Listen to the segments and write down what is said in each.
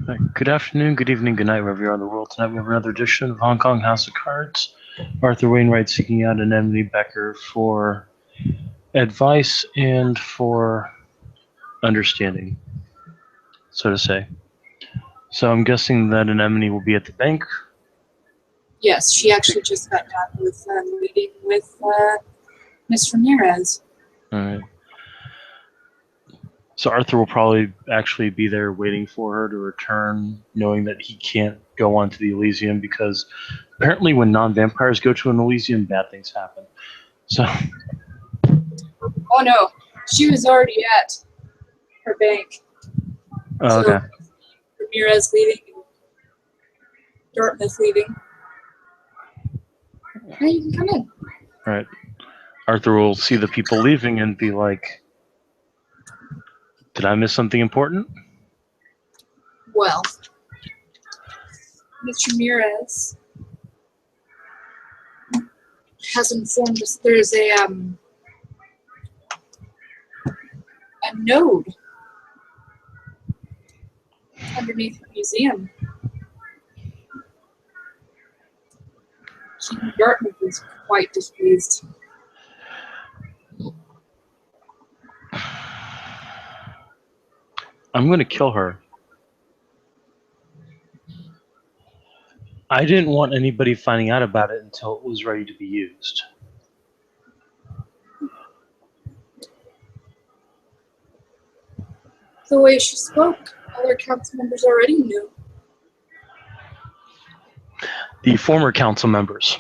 Good afternoon, good evening, good night, wherever you are in the world. Tonight we have another edition of Hong Kong House of Cards. Arthur Wainwright seeking out Anemone Becker for advice and for understanding, so to say. So I'm guessing that Anemone will be at the bank. Yes, she actually just got done with a meeting with Miss Ramirez. All right. So Arthur will probably actually be there waiting for her to return, knowing that he can't go on to the Elysium because apparently when non-vampires go to an Elysium, bad things happen. So, Oh no, she was already at her bank. okay. Ramirez leaving, Dartmouth leaving. Now you can come in. All right. Arthur will see the people leaving and be like, did I miss something important? Well, Miss Ramirez has informed us there's a node underneath the museum. Keaton Dartmouth is quite displeased. I'm going to kill her. I didn't want anybody finding out about it until it was ready to be used. The way she spoke, other council members already knew. The former council members.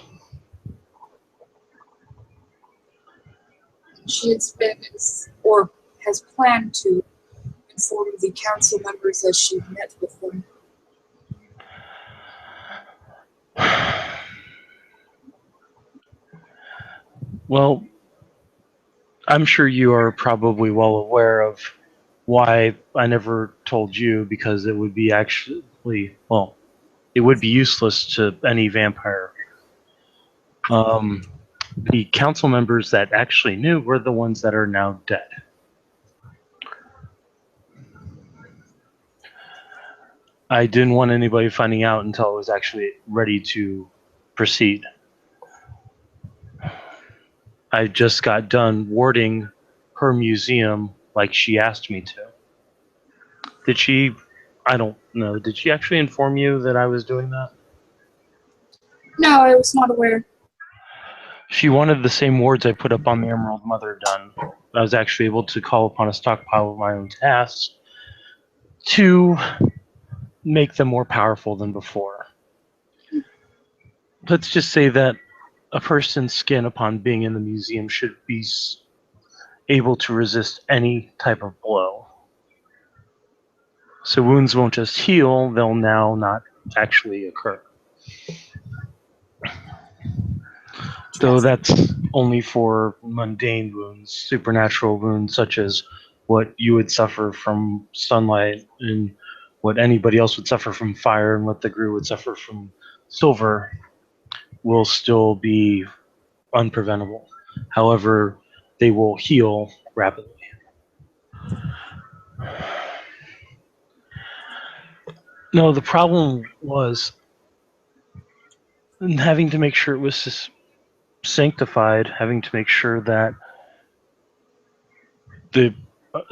She has been, or has planned to, inform the council members as she met with them. Well, I'm sure you are probably well aware of why I never told you, because it would be it would be useless to any vampire. The council members that actually knew were the ones that are now dead. I didn't want anybody finding out until I was actually ready to proceed. I just got done warding her museum like she asked me to. Did she? I don't know. Did she actually inform you that I was doing that? No, I was not aware. She wanted the same wards I put up on the Emerald Mother done. I was actually able to call upon a stockpile of my own tasks to make them more powerful than before. Let's just say that a person's skin upon being in the museum should be able to resist any type of blow. So wounds won't just heal, they'll now not actually occur. Though that's only for mundane wounds. Supernatural wounds such as what you would suffer from sunlight and what anybody else would suffer from fire and what the Gru would suffer from silver will still be unpreventable. However, they will heal rapidly. No, the problem was having to make sure it was sanctified, having to make sure that the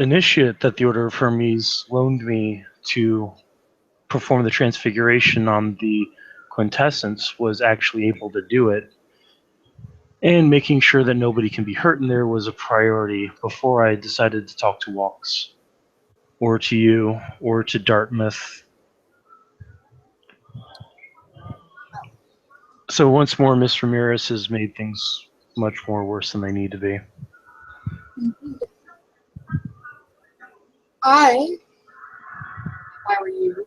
initiate that the Order of Hermes loaned me to perform the transfiguration on the quintessence was actually able to do it. And making sure that nobody can be hurt in there was a priority before I decided to talk to Walks, or to you, or to Dartmouth. So once more, Miss Ramirez has made things much more worse than they need to be. Mm-hmm. If I were you,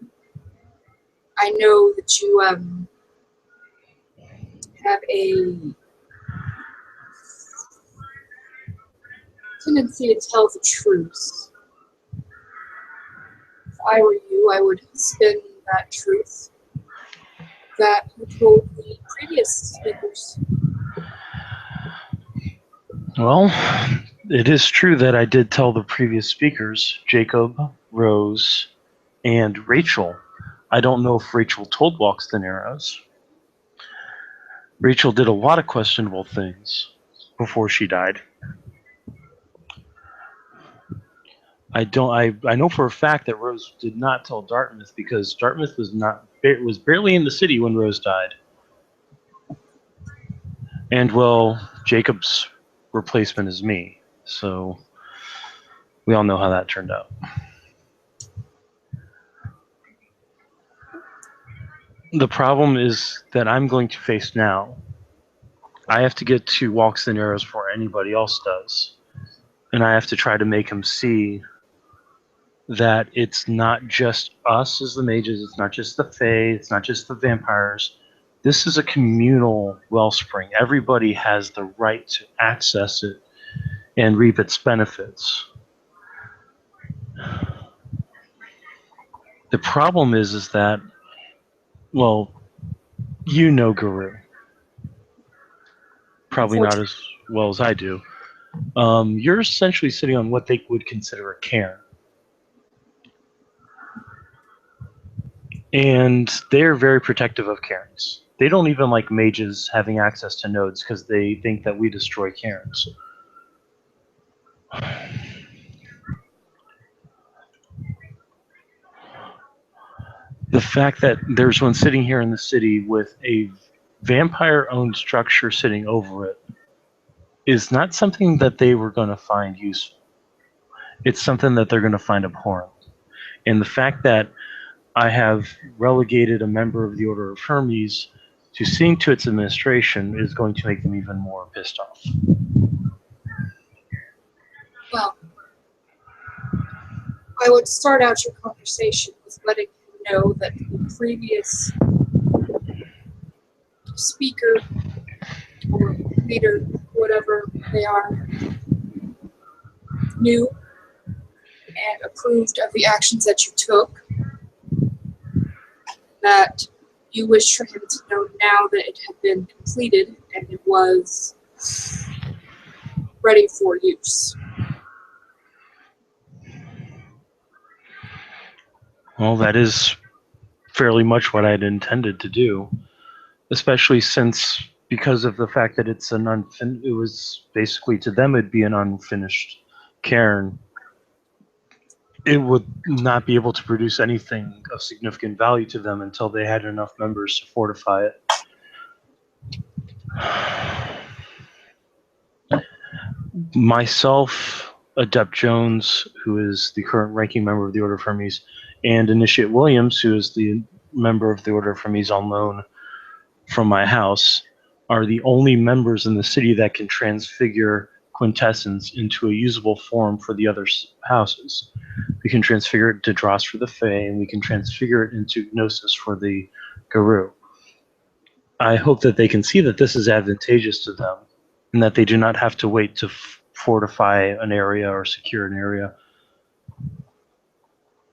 I know that you have a tendency to tell the truth. If I were you, I would spin that truth that you told the previous speakers. Well, it is true that I did tell the previous speakers, Jacob, Rose, and Rachel, I don't know if Rachel told Walks the Narrows. Rachel did a lot of questionable things before she died. I know for a fact that Rose did not tell Dartmouth because Dartmouth was barely in the city when Rose died. And well, Jacob's replacement is me, so we all know how that turned out. The problem is that I'm going to face now. I have to get to Walks the Narrows before anybody else does. And I have to try to make him see that it's not just us as the mages, it's not just the Fae, it's not just the vampires. This is a communal wellspring. Everybody has the right to access it and reap its benefits. The problem is that, well, you know Guru. Probably not as well as I do. You're essentially sitting on what they would consider a cairn. And they're very protective of cairns. They don't even like mages having access to nodes because they think that we destroy cairns. The fact that there's one sitting here in the city with a vampire-owned structure sitting over it is not something that they were going to find useful. It's something that they're going to find abhorrent. And the fact that I have relegated a member of the Order of Hermes to seeing to its administration is going to make them even more pissed off. Well, I would start out your conversation with letting you know that the previous speaker or leader, whatever they are, knew and approved of the actions that you took, that you wish for him to know now that it had been completed and it was ready for use. Well, that is fairly much what I had intended to do, especially since, because of the fact that it's it was basically, to them it'd be an unfinished cairn. It would not be able to produce anything of significant value to them until they had enough members to fortify it. Myself, Adept Jones, who is the current ranking member of the Order of Hermes, and Initiate Williams, who is the member of the Order of Hermes on loan from my house, are the only members in the city that can transfigure Quintessence into a usable form for the other houses. We can transfigure it to Dross for the Fae, and we can transfigure it into Gnosis for the Guru. I hope that they can see that this is advantageous to them, and that they do not have to wait to fortify an area or secure an area.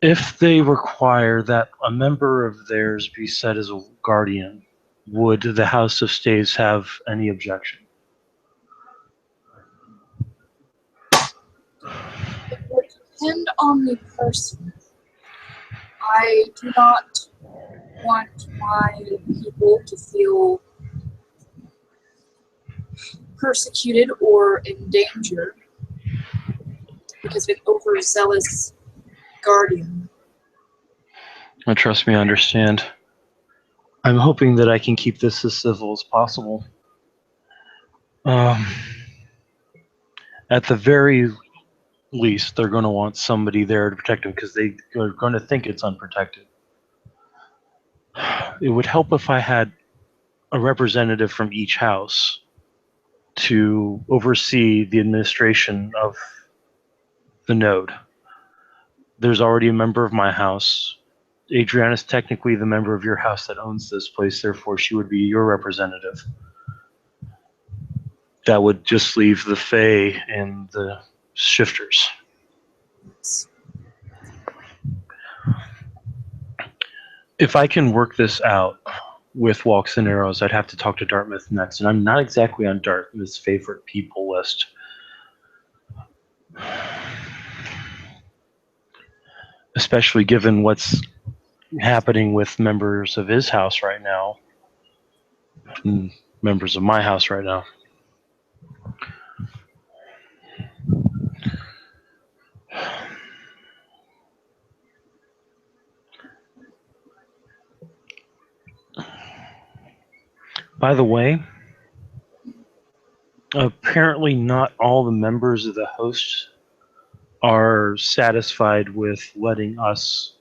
If they require that a member of theirs be set as a guardian, would the House of Staves have any objection? It would depend on the person. I do not want my people to feel persecuted or in danger because of an overzealous guardian. Trust me, I understand. I'm hoping that I can keep this as civil as possible. At the very least, they're going to want somebody there to protect them because they are going to think it's unprotected. It would help if I had a representative from each house to oversee the administration of the node. There's already a member of my house. Adriana is technically the member of your house that owns this place, therefore she would be your representative. That would just leave the Fae and the Shifters. If I can work this out with Walks and Arrows, I'd have to talk to Dartmouth next, and I'm not exactly on Dartmouth's favorite people list. Especially given what's happening with members of his house right now, and members of my house right now. By the way, apparently not all the members of the host are satisfied with letting us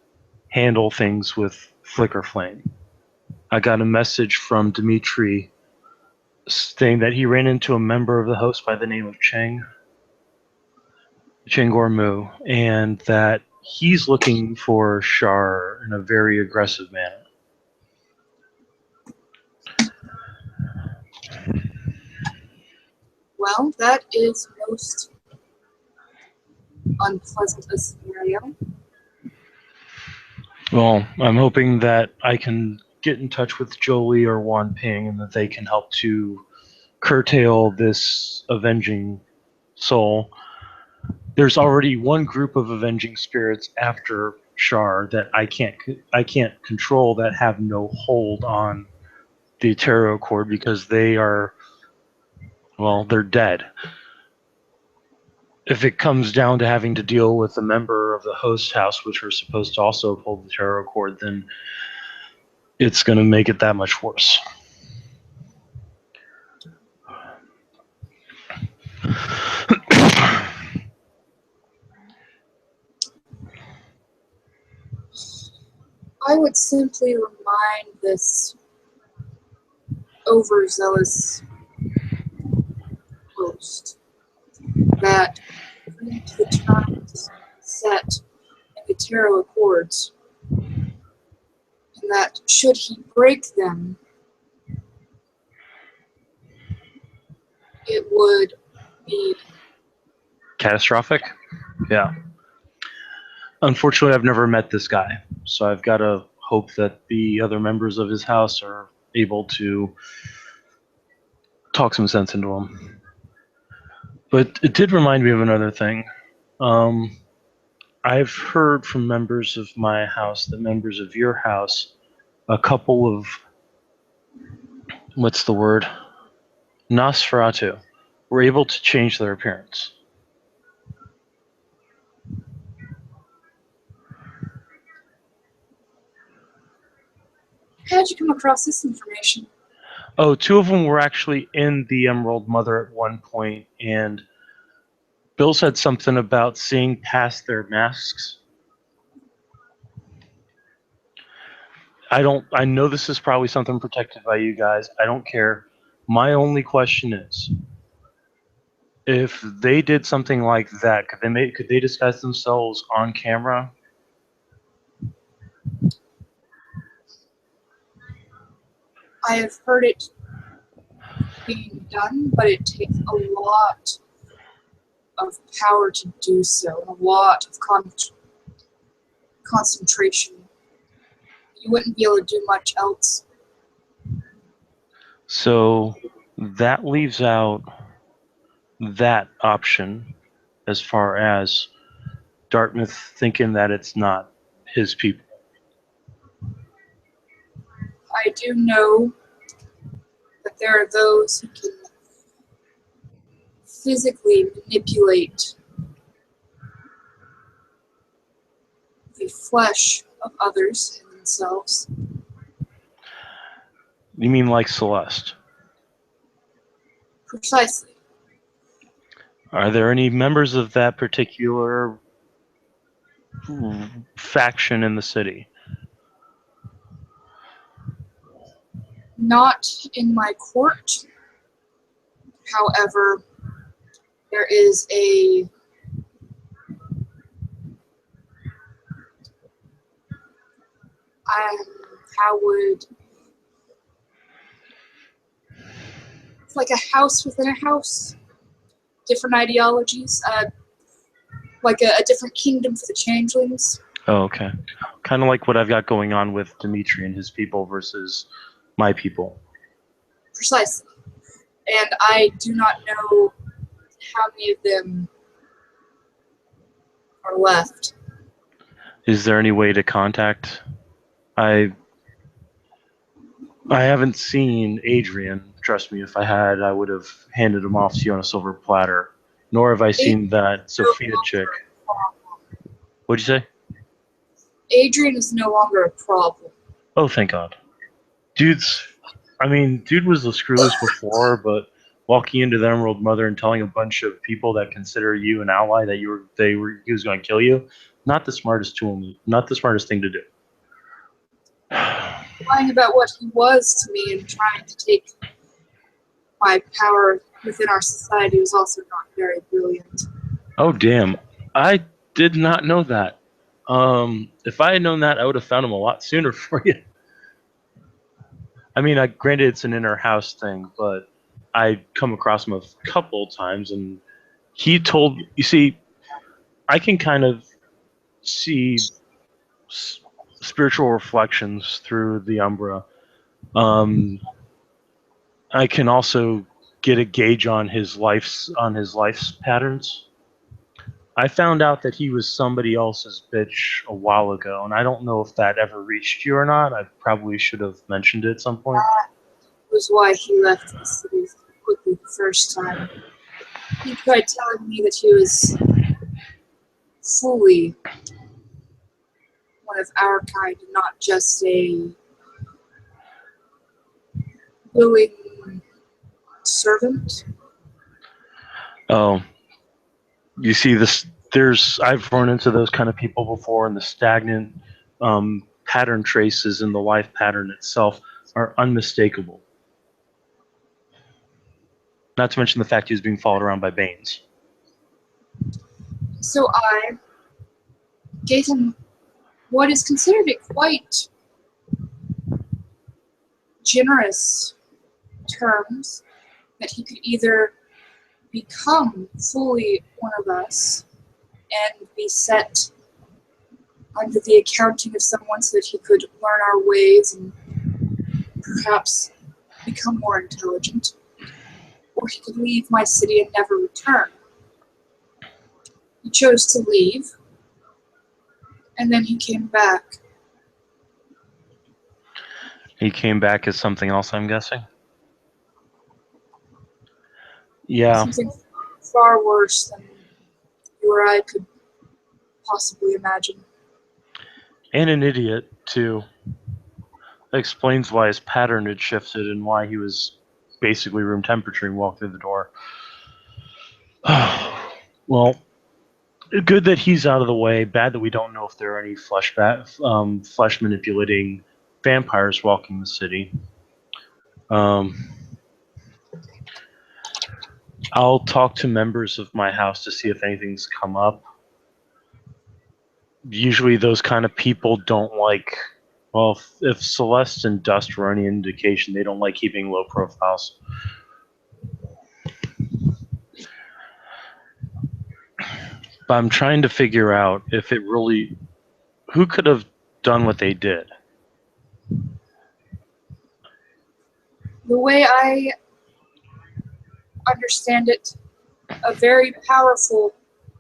handle things with Flicker Flame. I got a message from Dimitri saying that he ran into a member of the host by the name of Cheng Gormu, and that he's looking for Shar in a very aggressive manner. Well, that is most unpleasant a scenario. Well, I'm hoping that I can get in touch with Jolie or Wan Ping and that they can help to curtail this avenging soul. There's already one group of avenging spirits after Shar that I can't control, that have no hold on the tarot cord because they're dead. If it comes down to having to deal with a member of the host house, which are supposed to also hold the tarot cord, then it's going to make it that much worse. I would simply remind this overzealous host that according to the terms set in the tarot accords, and that should he break them, it would be Catastrophic? Yeah. Unfortunately, I've never met this guy, so I've got to hope that the other members of his house are able to talk some sense into him. But it did remind me of another thing. I've heard from members of my house that members of your house, a couple of, what's the word? Nosferatu, were able to change their appearance. How'd you come across this information? Oh, two of them were actually in the Emerald Mother at one point, and Bill said something about seeing past their masks. I know this is probably something protected by you guys. I don't care. My only question is, if they did something like that, could they disguise themselves on camera? I have heard it being done, but it takes a lot of power to do so, and a lot of concentration. You wouldn't be able to do much else. So that leaves out that option as far as Dartmouth thinking that it's not his people. I do know that there are those who can physically manipulate the flesh of others and themselves. You mean like Celeste? Precisely. Are there any members of that particular faction in the city? Not in my court. However, there is a it's like a house within a house. Different ideologies, like a different kingdom for the changelings. Oh, okay. Kind of like what I've got going on with Dimitri and his people versus my people. Precisely. And I do not know how many of them are left. Is there any way to contact I I haven't seen Adrian. Trust me, if I had, I would have handed him off to you on a silver platter. Nor have I Adrian seen that is no Sophia longer chick. a problem. What'd you say? Adrian is no longer a problem. Oh, thank God. Dude was the screwless before, but walking into the Emerald Mother and telling a bunch of people that consider you an ally that he was going to kill you, not the smartest tool, not the smartest thing to do. Lying about what he was to me and trying to take my power within our society was also not very brilliant. Oh damn, I did not know that. If I had known that, I would have found him a lot sooner for you. I mean, granted it's an inner house thing, but I come across him a couple times, and he told. You see, I can kind of see spiritual reflections through the Umbra. Um, I can also get a gauge on his life's patterns. I found out that he was somebody else's bitch a while ago, and I don't know if that ever reached you or not. I probably should have mentioned it at some point. That was why he left the city quickly the first time. He tried telling me that he was fully one of our kind and not just a willing servant. Oh, you see this. I've run into those kind of people before, and the stagnant pattern traces in the life pattern itself are unmistakable. Not to mention the fact he was being followed around by Banes. So I gave him what is considered a quite generous terms that he could either become fully one of us and be set under the accounting of someone so that he could learn our ways and perhaps become more intelligent, or he could leave my city and never return. He chose to leave, and then he came back. He came back as something else, I'm guessing. Yeah. Something far worse than you or I could possibly imagine. And an idiot, too. That explains why his pattern had shifted and why he was basically room temperature and walked through the door. Well, good that he's out of the way. Bad that we don't know if there are any flesh manipulating vampires walking the city. I'll talk to members of my house to see if anything's come up. Usually those kind of people don't like, well, if Celeste and Dust were any indication, they don't like keeping low profiles. But I'm trying to figure out if it really, who could have done what they did. The way I understand it, a very powerful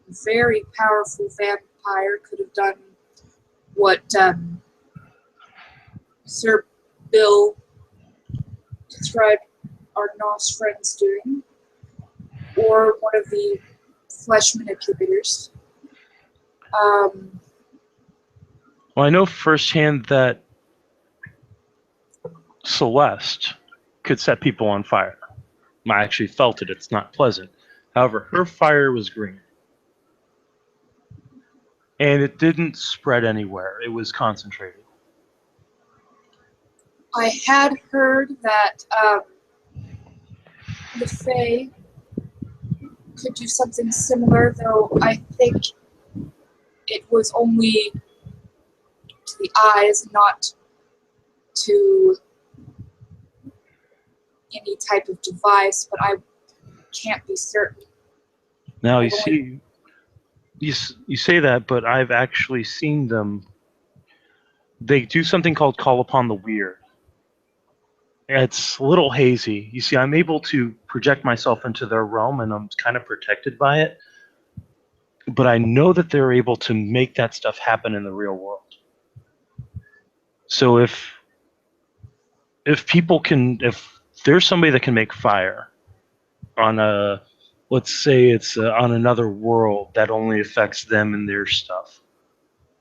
vampire could have done what Sir Bill described our Nos friends doing, or one of the flesh manipulators. Well, I know firsthand that Celeste could set people on fire. I actually felt it. It's not pleasant. However, her fire was green. And it didn't spread anywhere. It was concentrated. I had heard that the Fae could do something similar, though I think it was only to the eyes, not to any type of device, but I can't be certain. Now, you see, you say that, but I've actually seen them. They do something called Call Upon the Weird. It's a little hazy. You see, I'm able to project myself into their realm, and I'm kind of protected by it. But I know that they're able to make that stuff happen in the real world. So if people can, if there's somebody that can make fire on a, let's say it's on another world that only affects them and their stuff,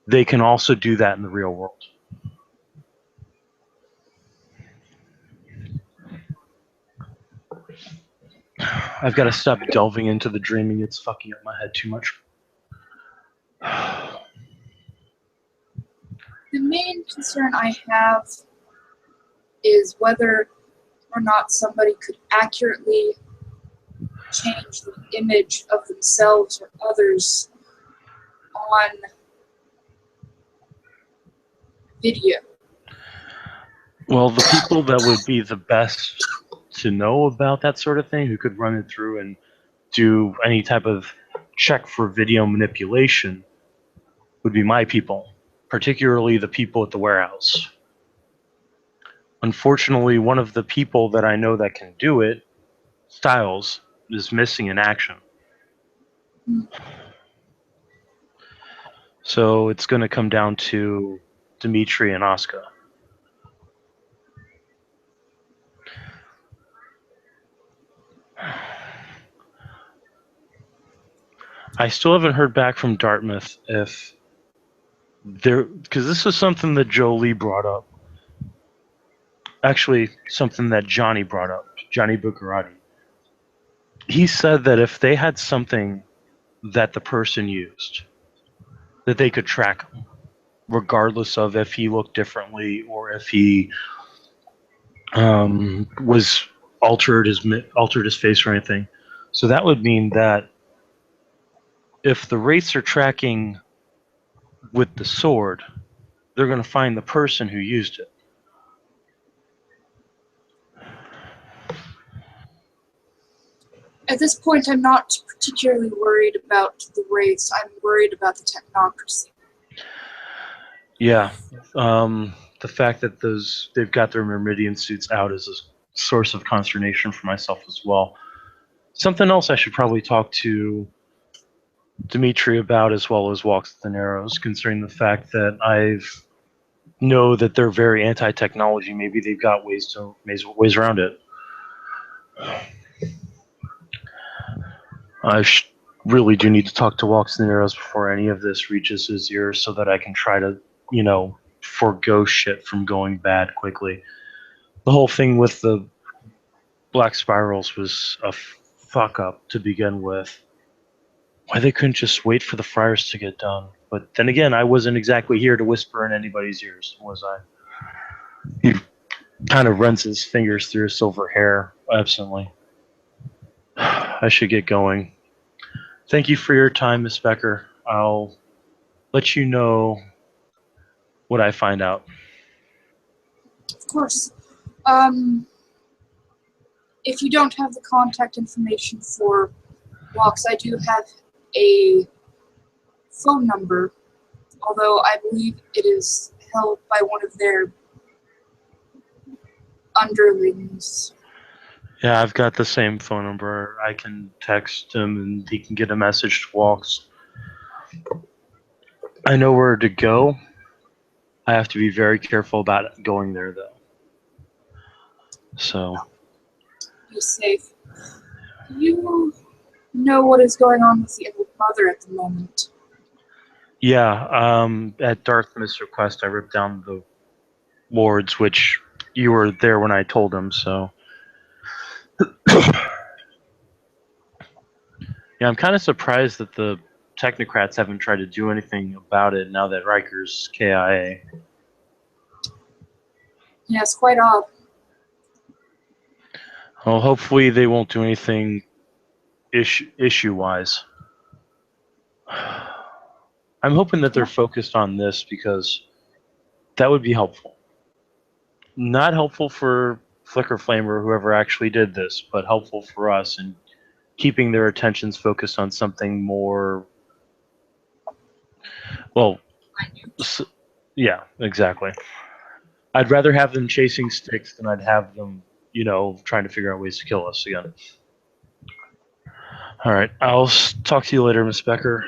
they can also do that in the real world. I've got to stop delving into the dreaming. It's fucking up my head too much. The main concern I have is whether or not somebody could accurately change the image of themselves or others on video. Well, the people that would be the best to know about that sort of thing, who could run it through and do any type of check for video manipulation, would be my people, particularly the people at the warehouse. Unfortunately, one of the people that I know that can do it, Styles, is missing in action. So it's going to come down to Dimitri and Asuka. I still haven't heard back from Dartmouth if there, because this is something that Joe Lee brought up. Actually, something that Johnny brought up, Johnny Buccarati. He said that if they had something that the person used, that they could track him, regardless of if he looked differently or if he was altered his face or anything. So that would mean that if the Wraiths are tracking with the sword, they're going to find the person who used it. At this point, I'm not particularly worried about the Wraiths. I'm worried about the technocracy. Yeah, the fact that they've got their Myrmidian suits out is a source of consternation for myself as well. Something else I should probably talk to Dimitri about, as well as Walks with the Narrows, concerning the fact that I know that they're very anti-technology. Maybe they've got ways around it. I really do need to talk to Walks and Arrows before any of this reaches his ears, so that I can try to, forego shit from going bad quickly. The whole thing with the Black Spirals was a fuck up to begin with. Why they couldn't just wait for the Friars to get done. But then again, I wasn't exactly here to whisper in anybody's ears, was I? He kind of runs his fingers through his silver hair absently. I should get going. Thank you for your time, Miss Becker. I'll let you know what I find out. Of course. If you don't have the contact information for Walks, I do have a phone number, although I believe it is held by one of their underlings. Yeah, I've got the same phone number. I can text him and he can get a message to Walks. I know where to go. I have to be very careful about going there, though. So. Be safe. You know what is going on with the old mother at the moment? Yeah, at Dartmouth's request, I ripped down the wards, which you were there when I told him, so. Yeah, I'm kind of surprised that the technocrats haven't tried to do anything about it now that Riker's KIA. Yeah, it's quite odd. Well, hopefully they won't do anything issue-wise. I'm hoping that they're focused on this, because that would be helpful. Not helpful for Flicker Flame or whoever actually did this, but helpful for us in keeping their attentions focused on something more, well, yeah, exactly. I'd rather have them chasing sticks than I'd have them, trying to figure out ways to kill us again. All right, I'll talk to you later, Miss Becker.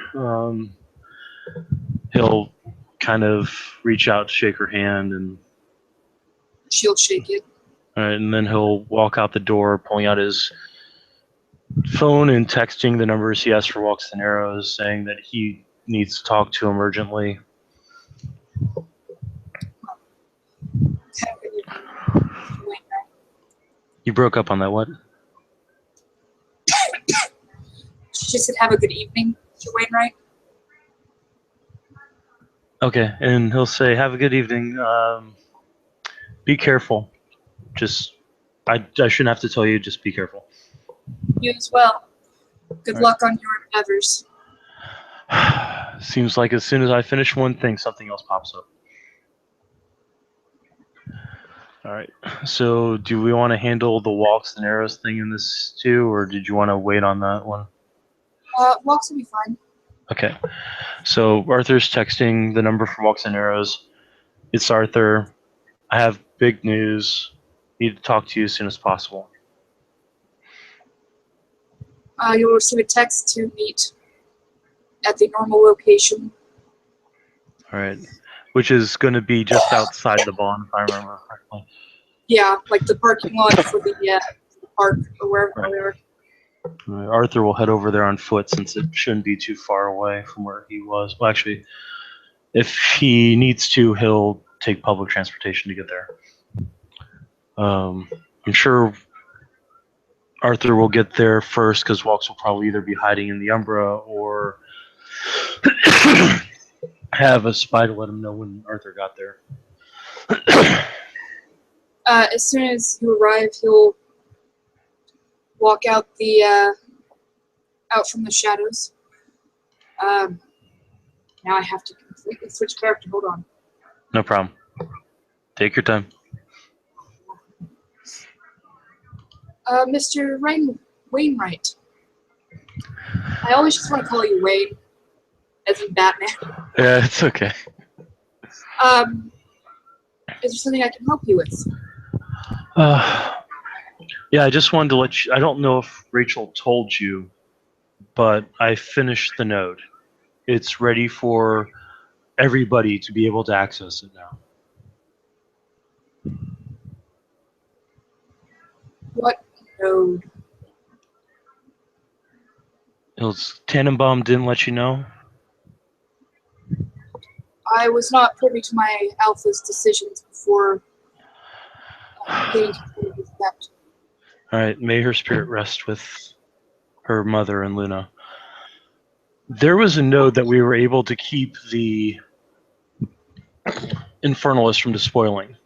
He'll kind of reach out to shake her hand and She'll shake it. All right, and then he'll walk out the door, pulling out his phone and texting the numbers he has for Walks and Arrows, saying that he needs to talk to him urgently. Have a good evening, Mr. Wainwright. You broke up on that, what? She just said, "Have a good evening, Mr. Wainwright." Okay, and he'll say, "Have a good evening. Be careful. Just, I shouldn't have to tell you. Just be careful." You as well. Good All right. luck on your endeavors. Seems like as soon as I finish one thing, something else pops up. All right. So, do we want to handle the Walks and Arrows thing in this too, or did you want to wait on that one? Walks will be fine. Okay. So Arthur's texting the number for Walks and Arrows. It's Arthur. I have big news. Need to talk to you as soon as possible. You'll receive a text to meet at the normal location. All right. Which is going to be just outside the barn, if I remember correctly. Yeah, like the parking lot for the park or wherever Right. we are. Arthur will head over there on foot since it shouldn't be too far away from where he was. Well, actually, if he needs to, he'll take public transportation to get there. I'm sure Arthur will get there first because Walks will probably either be hiding in the Umbra or have a spy to let him know when Arthur got there. As soon as you arrive, he'll walk out out from the shadows. Now I have to completely switch character. Hold on. No problem. Take your time. Mr. Wainwright. I always just want to call you Wayne, as in Batman. Yeah, it's okay. Is there something I can help you with? Yeah, I just wanted to let you. I don't know if Rachel told you, but I finished the node. It's ready for everybody to be able to access it now. What node? Tannenbaum didn't let you know? I was not privy to my alpha's decisions before getting to the step. All right, may her spirit rest with her mother and Luna. There was a node that we were able to keep the Infernalists from despoiling.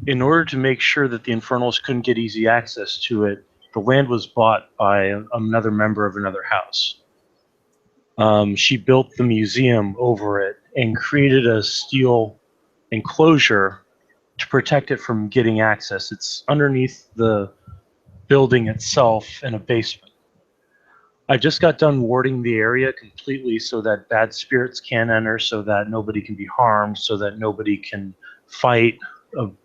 In order to make sure that the Infernalists couldn't get easy access to it, the land was bought by another member of another house. She built the museum over it and created a steel enclosure to protect it from getting access. It's underneath the building itself in a basement. I just got done warding the area completely so that bad spirits can't enter, so that nobody can be harmed, so that nobody can fight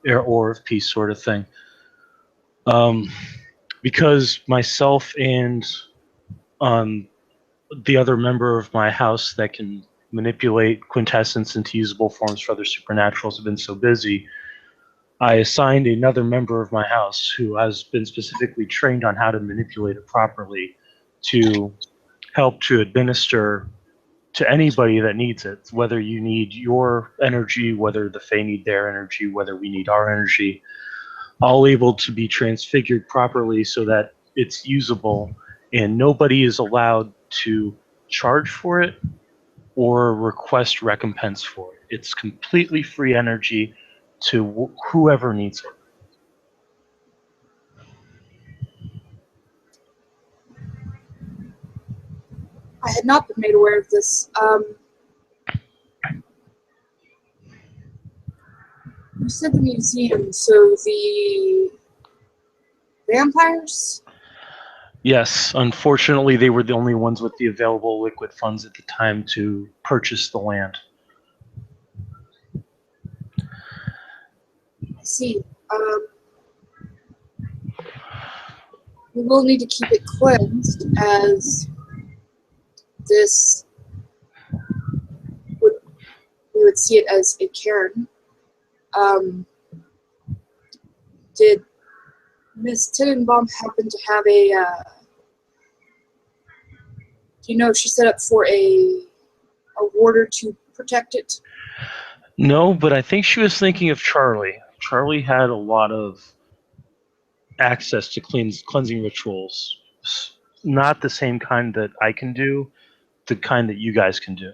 or of peace sort of thing. Because myself and the other member of my house that can manipulate quintessence into usable forms for other supernaturals have been so busy, I assigned another member of my house who has been specifically trained on how to manipulate it properly to help to administer to anybody that needs it, whether you need your energy, whether the Fae need their energy, whether we need our energy, all able to be transfigured properly so that it's usable and nobody is allowed to charge for it or request recompense for it. It's completely free energy to whoever needs it. I had not been made aware of this. You said the museum, so the vampires? Yes, unfortunately, they were the only ones with the available liquid funds at the time to purchase the land. I see. We will need to keep it cleansed, as this we would see it as a cairn. did Miss Tenenbaum happen to have a, do you know if she set up for a warder to protect it? No, but I think she was thinking of Charlie. Charlie had a lot of access to cleansing rituals. Not the same kind that I can do, the kind that you guys can do.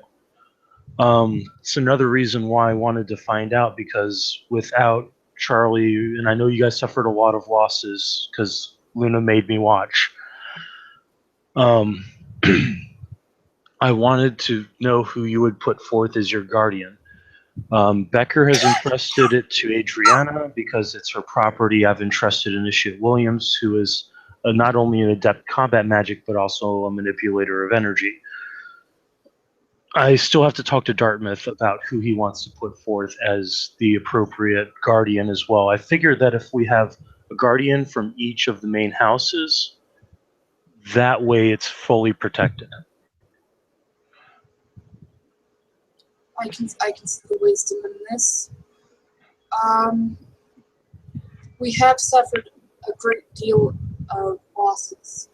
It's another reason why I wanted to find out, because without Charlie, and I know you guys suffered a lot of losses because Luna made me watch. Um, I wanted to know who you would put forth as your guardian. Becker has entrusted it to Adriana because it's her property. I've entrusted Initiate Williams, who is not only an adept combat magic, but also a manipulator of energy. I still have to talk to Dartmouth about who he wants to put forth as the appropriate guardian as well. I figure that if we have a guardian from each of the main houses, that way it's fully protected. I can see the wisdom in this. We have suffered a great deal of losses.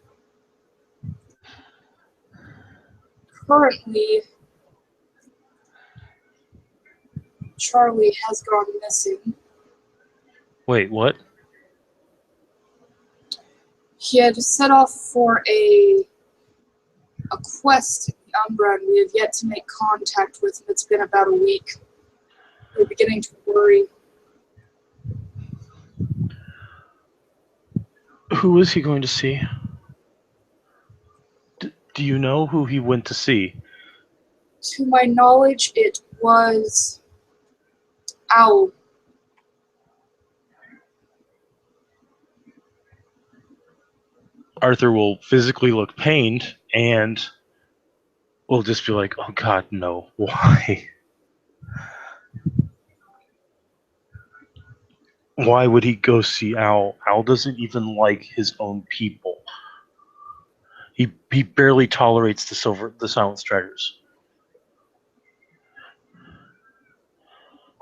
Currently, Charlie has gone missing. Wait, what? He had set off for a quest in the Umbra, and we have yet to make contact with him. It's been about a week. We're beginning to worry. Who is he going to see? Do you know who he went to see? To my knowledge, it was Owl. Arthur will physically look pained and will just be like, oh God, no. Why? Why would he go see Owl? Owl doesn't even like his own people. He barely tolerates the Silent Striders.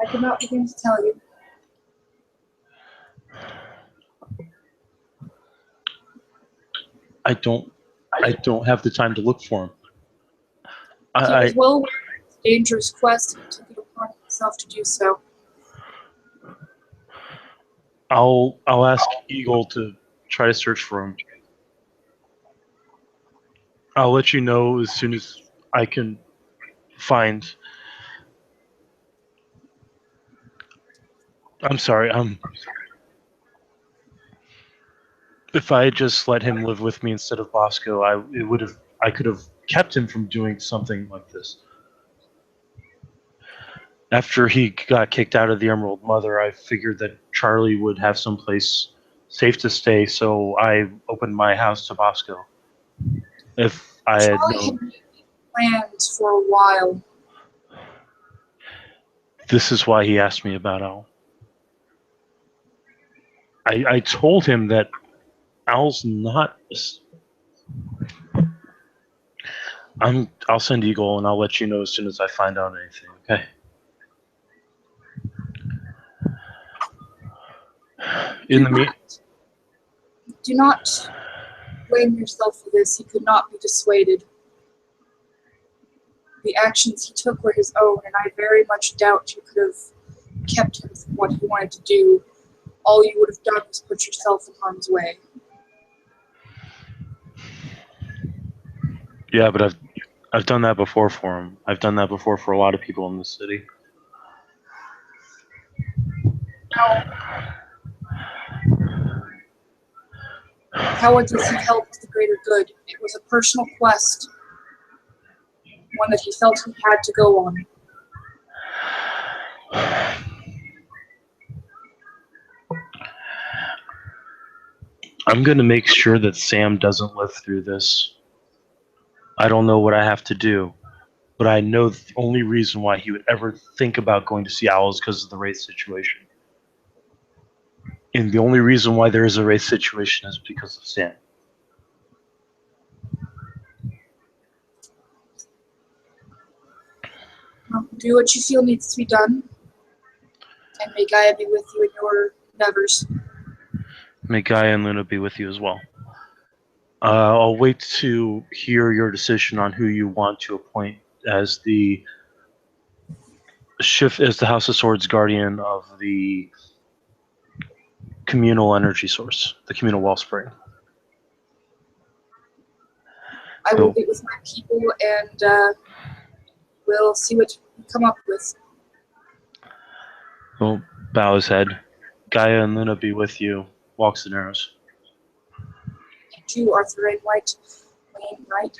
I could not begin to tell you. I don't have the time to look for him. He was well aware of his dangerous quest and took it upon himself to do so. I'll ask Eagle to try to search for him. I'll let you know as soon as I can find. I'm sorry. If I had just let him live with me instead of Bosco, I could have kept him from doing something like this. After he got kicked out of the Emerald Mother, I figured that Charlie would have someplace safe to stay, so I opened my house to Bosco. If I had Charlie had made plans for a while. This is why he asked me about Owl. I told him that Owl's not. I'll send Eagle and I'll let you know as soon as I find out anything. Okay. Do not blame yourself for this. He could not be dissuaded. The actions he took were his own, and I very much doubt you could have kept him from what he wanted to do. All you would have done was put yourself in harm's way. Yeah, but I've done that before for him. I've done that before for a lot of people in this city. How does he help the greater good? It was a personal quest, one that he felt he had to go on. I'm going to make sure that Sam doesn't live through this. I don't know what I have to do, but I know the only reason why he would ever think about going to see Owl is because of the Wraith situation. And the only reason why there is a Wraith situation is because of Sam. Do what you feel needs to be done, and may Gaia be with you in your endeavors. May Gaia and Luna be with you as well. I'll wait to hear your decision on who you want to appoint as the House of Swords guardian of the communal energy source, the communal wellspring. I will meet with my people and we'll see what we come up with. Well, bow his head. Gaia and Luna be with you. Walks the narrows. And you, Arthur Wainwright. Arthur Wainwright.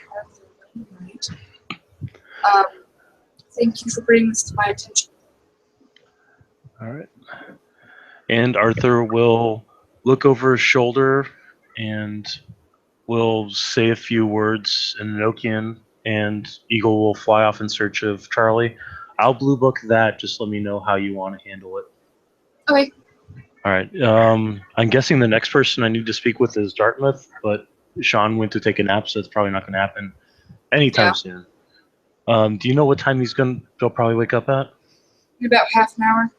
Thank you for bringing this to my attention. All right. And Arthur will look over his shoulder and will say a few words in Enochian, and Eagle will fly off in search of Charlie. I'll blue book that. Just let me know how you want to handle it. Okay. All right. I'm guessing the next person I need to speak with is Dartmouth, but Sean went to take a nap, so it's probably not going to happen anytime soon. Do you know what time they'll probably wake up at? In about half an hour.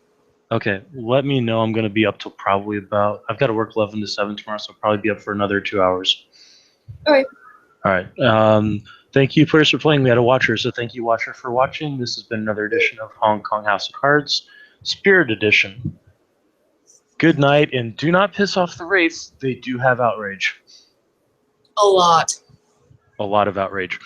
Okay. Let me know. I'm going to be up till probably I've got to work 11 to 7 tomorrow, so I'll probably be up for another 2 hours. Okay. All right. Thank you, players, for playing. We had a watcher, so thank you, watcher, for watching. This has been another edition of Hong Kong House of Cards, Spirit Edition. Good night, and do not piss off the Wraiths. They do have outrage. A lot. A lot of outrage.